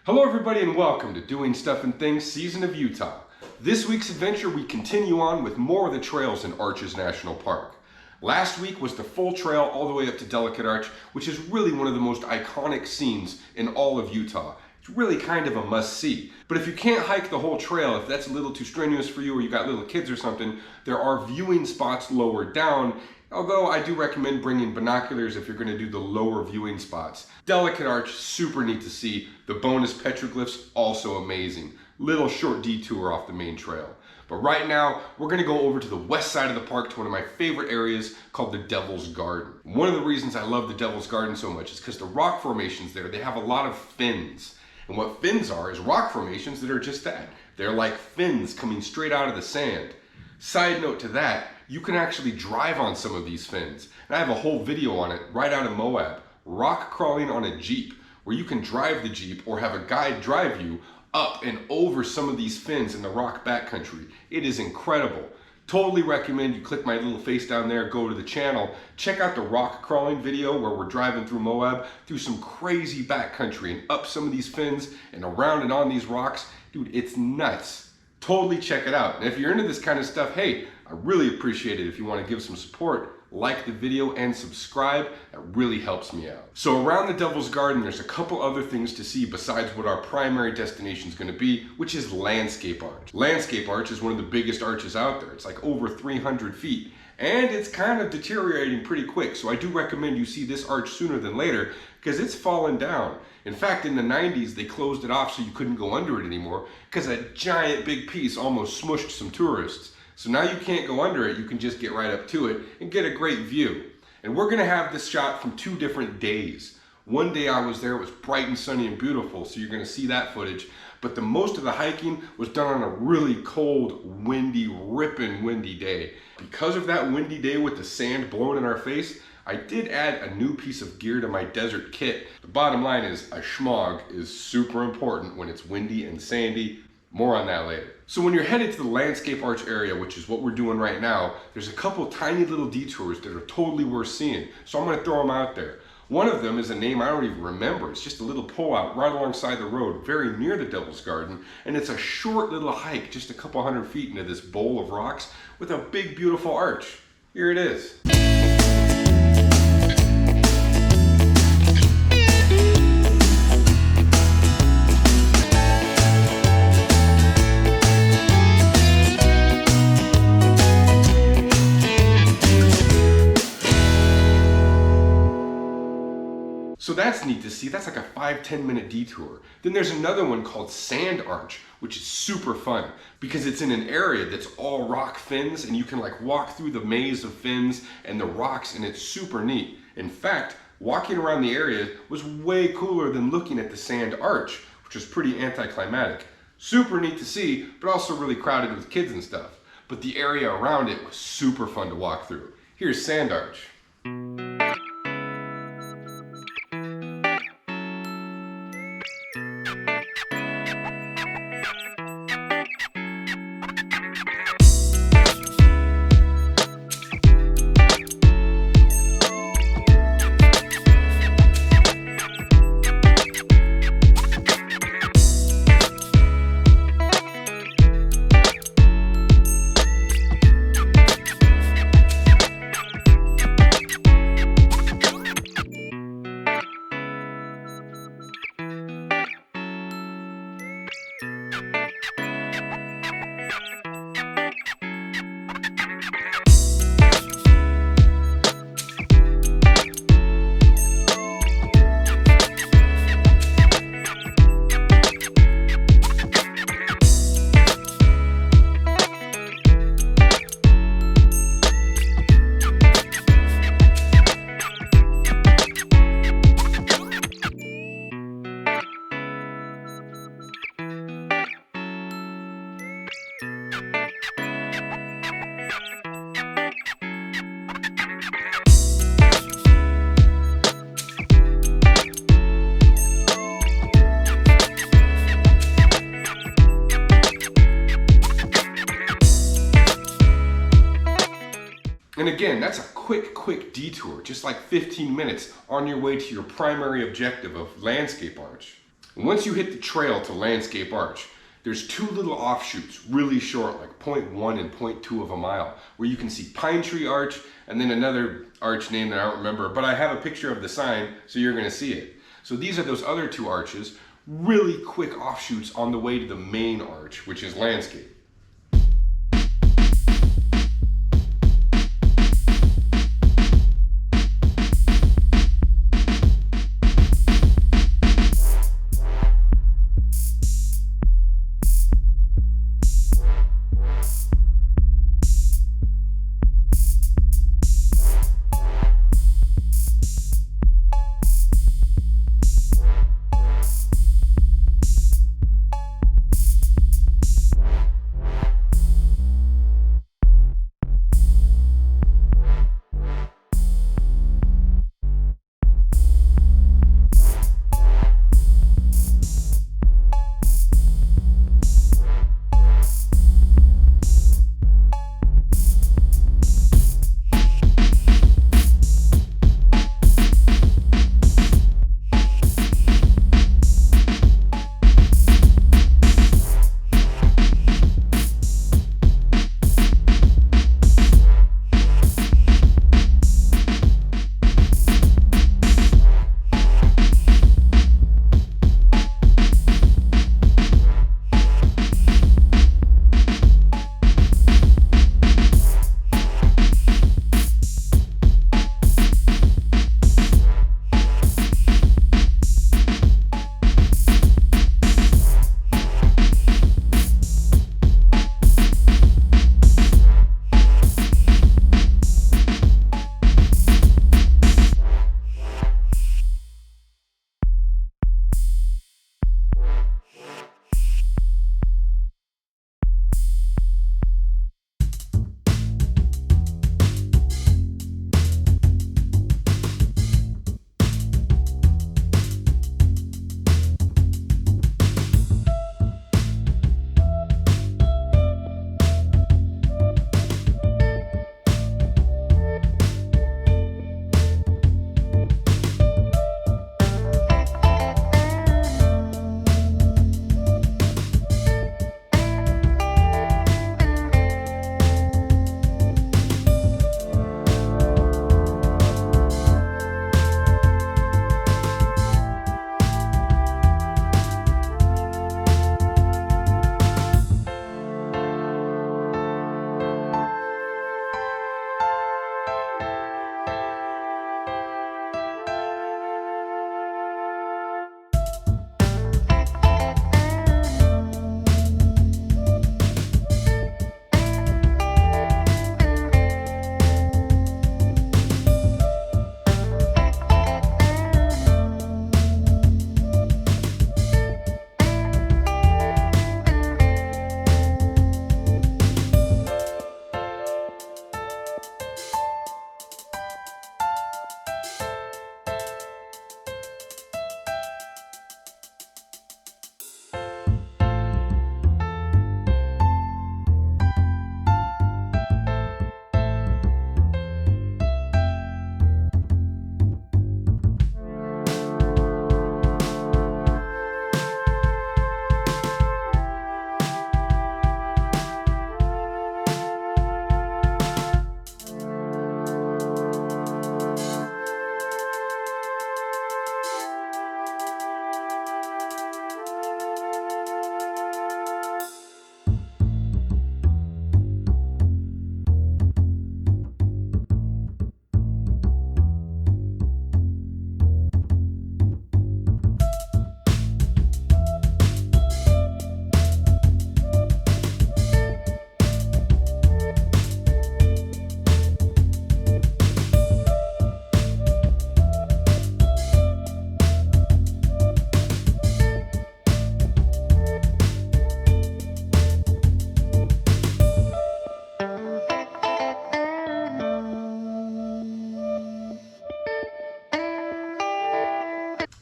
Hello everybody and welcome to Doing Stuff and Things Season of Utah. This week's adventure we continue on with more of the trails in Arches National Park. Last week was the full trail all the way up to Delicate Arch, which is really one of the most iconic scenes in all of Utah. It's really kind of a must-see. But if you can't hike the whole trail, if that's a little too strenuous for you or you got little kids or something, there are viewing spots lower down. Although I do recommend bringing binoculars if you're going to do the lower viewing spots. Delicate Arch, super neat to see. The bonus petroglyphs, also amazing. Little short detour off the main trail. But right now, we're going to go over to the west side of the park to one of my favorite areas called the Devil's Garden. One of the reasons I love the Devil's Garden so much is because the rock formations there, they have a lot of fins. And what fins are is rock formations that are just that. They're like fins coming straight out of the sand. Side note to that, you can actually drive on some of these fins. And I have a whole video on it right out of Moab, rock crawling on a Jeep, where you can drive the Jeep or have a guide drive you up and over some of these fins in the rock backcountry. It is incredible. Totally recommend you click my little face down there, go to the channel, check out the rock crawling video where we're driving through Moab, through some crazy backcountry and up some of these fins and around and on these rocks. Dude, it's nuts. Totally check it out. And if you're into this kind of stuff, hey, I really appreciate it if you want to give some support. Like the video and subscribe. That really helps me out. So around the Devil's Garden, there's a couple other things to see besides what our primary destination is going to be, which is Landscape Arch. Landscape Arch is one of the biggest arches out there. It's like over 300 feet. And it's kind of deteriorating pretty quick. So I do recommend you see this arch sooner than later because it's fallen down. In fact, in the 90s, they closed it off so you couldn't go under it anymore because a giant big piece almost smushed some tourists. So now you can't go under it, you can just get right up to it and get a great view. And we're gonna have this shot from 2 different days. One day I was there, it was bright and sunny and beautiful, so you're gonna see that footage. But the most of the hiking was done on a really cold, windy, ripping windy day. Because of that windy day with the sand blowing in our face, I did add a new piece of gear to my desert kit. The bottom line is a schmog is super important when it's windy and sandy. More on that later. So when you're headed to the Landscape Arch area, which is what we're doing right now, there's a couple tiny little detours that are totally worth seeing. So I'm gonna throw them out there. One of them is a name I don't even remember. It's just a little pull-out right alongside the road, very near the Devil's Garden. And it's a short little hike, just a couple hundred feet into this bowl of rocks with a big, beautiful arch. Here it is. So that's neat to see. That's like a 5-10 minute detour. Then there's another one called Sand Arch, which is super fun because it's in an area that's all rock fins and you can like walk through the maze of fins and the rocks and it's super neat. In fact, walking around the area was way cooler than looking at the Sand Arch, which was pretty anticlimactic. Super neat to see, but also really crowded with kids and stuff. But the area around it was super fun to walk through. Here's Sand Arch. And again, that's a quick detour, just like 15 minutes on your way to your primary objective of Landscape Arch. And once you hit the trail to Landscape Arch, there's two little offshoots, really short, like 0.1 and 0.2 of a mile, where you can see Pine Tree Arch and then another arch name that I don't remember, but I have a picture of the sign, so you're gonna see it. So these are those other two arches, really quick offshoots on the way to the main arch, which is Landscape.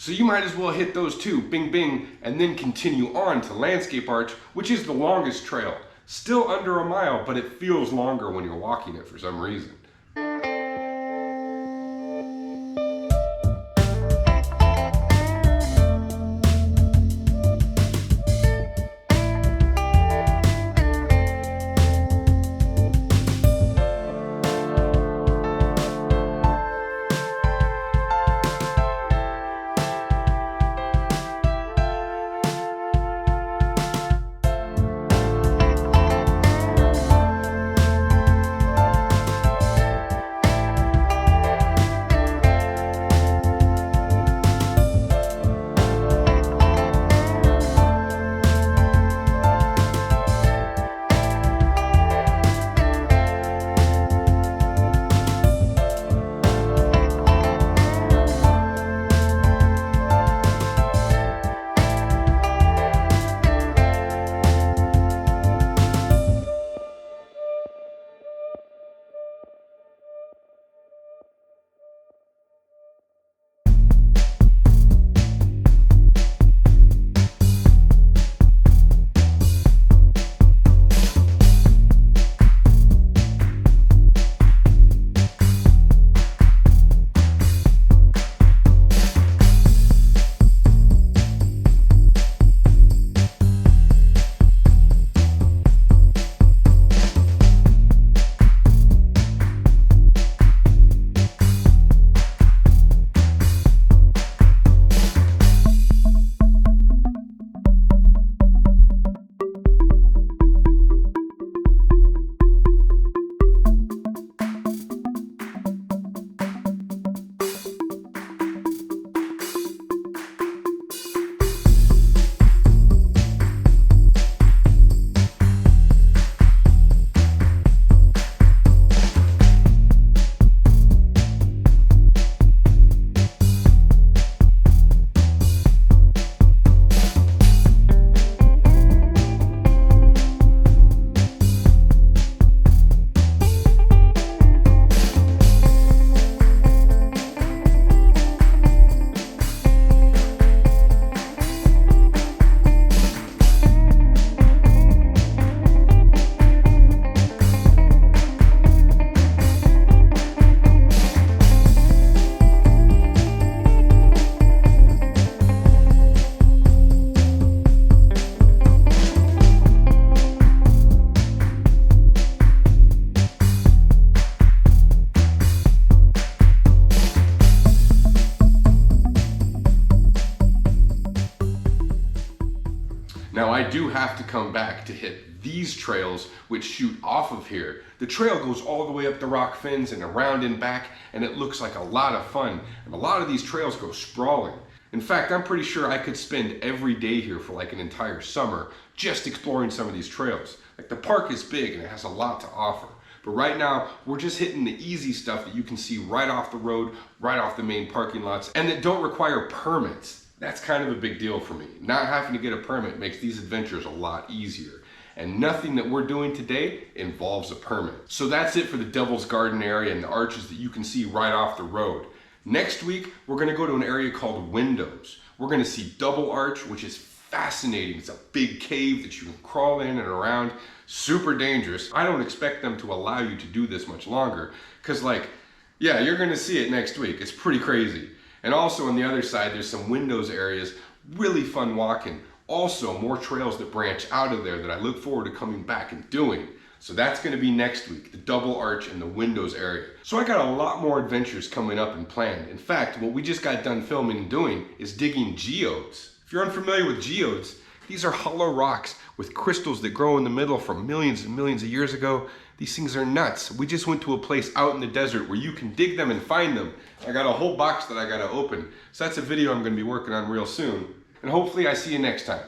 So you might as well hit those two, bing bing, and then continue on to Landscape Arch, which is the longest trail. Still under a mile, but it feels longer when you're walking it for some reason. Now I do have to come back to hit these trails which shoot off of here. The trail goes all the way up the rock fins and around and back, and it looks like a lot of fun. And a lot of these trails go sprawling. In fact, I'm pretty sure I could spend every day here for like an entire summer just exploring some of these trails. Like, the park is big and it has a lot to offer. But right now, we're just hitting the easy stuff that you can see right off the road, right off the main parking lots, and that don't require permits. That's kind of a big deal for me. Not having to get a permit makes these adventures a lot easier. And nothing that we're doing today involves a permit. So that's it for the Devil's Garden area and the arches that you can see right off the road. Next week, we're gonna go to an area called Windows. We're gonna see Double Arch, which is fascinating. It's a big cave that you can crawl in and around. Super dangerous. I don't expect them to allow you to do this much longer, because yeah, you're gonna see it next week. It's pretty crazy. And also on the other side, there's some Windows areas, really fun walking. Also, more trails that branch out of there that I look forward to coming back and doing. So that's gonna be next week, the Double Arch and the Windows area. So I got a lot more adventures coming up and planned. In fact, what we just got done filming and doing is digging geodes. If you're unfamiliar with geodes, these are hollow rocks with crystals that grow in the middle from millions and millions of years ago. These things are nuts. We just went to a place out in the desert where you can dig them and find them. I got a whole box that I gotta open. So that's a video I'm gonna be working on real soon. And hopefully I see you next time.